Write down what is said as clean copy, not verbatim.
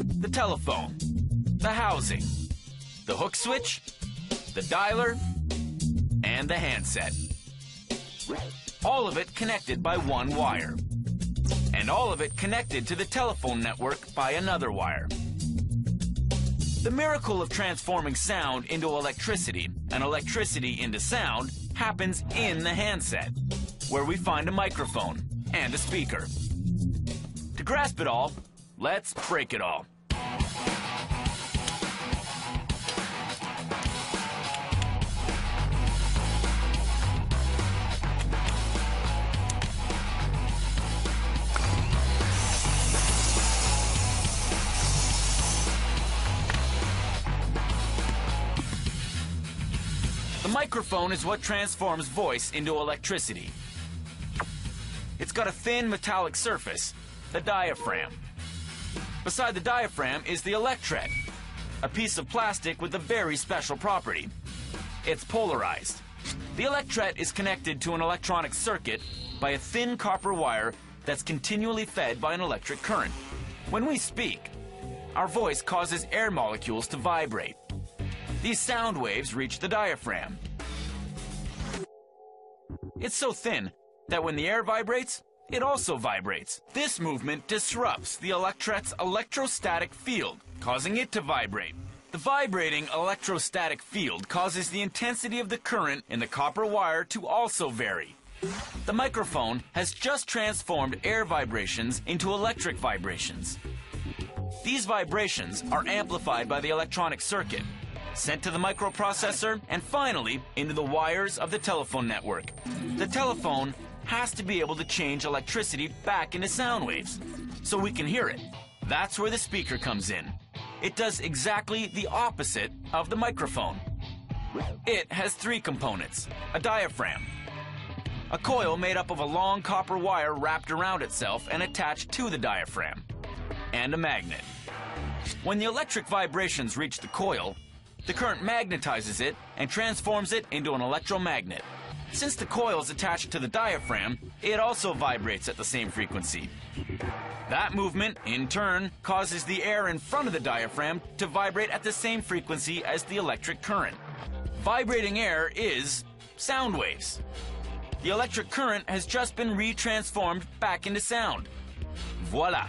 the telephone, the housing, the hook switch, the dialer, and the handset. All of it connected by one wire. And all of it connected to the telephone network by another wire. The miracle of transforming sound into electricity and electricity into sound happens in the handset, where we find a microphone and a speaker. To grasp it all, let's break it all. The microphone is what transforms voice into electricity. It's got a thin metallic surface, the diaphragm. Beside the diaphragm is the electret, a piece of plastic with a very special property. It's polarized. The electret is connected to an electronic circuit by a thin copper wire that's continually fed by an electric current. When we speak, our voice causes air molecules to vibrate. These sound waves reach the diaphragm. It's so thin that when the air vibrates, it also vibrates. This movement disrupts the electret's electrostatic field, causing it to vibrate. The vibrating electrostatic field causes the intensity of the current in the copper wire to also vary. The microphone has just transformed air vibrations into electric vibrations. These vibrations are amplified by the electronic circuit, sent to the microprocessor, and finally into the wires of the telephone network. The telephone has to be able to change electricity back into sound waves so we can hear it. That's where the speaker comes in. It does exactly the opposite of the microphone. It has three components: a diaphragm, a coil made up of a long copper wire wrapped around itself and attached to the diaphragm, and a magnet. When the electric vibrations reach the coil, the current magnetizes it and transforms it into an electromagnet. Since the coil is attached to the diaphragm, it also vibrates at the same frequency. That movement, in turn, causes the air in front of the diaphragm to vibrate at the same frequency as the electric current. Vibrating air is sound waves. The electric current has just been retransformed back into sound. Voila!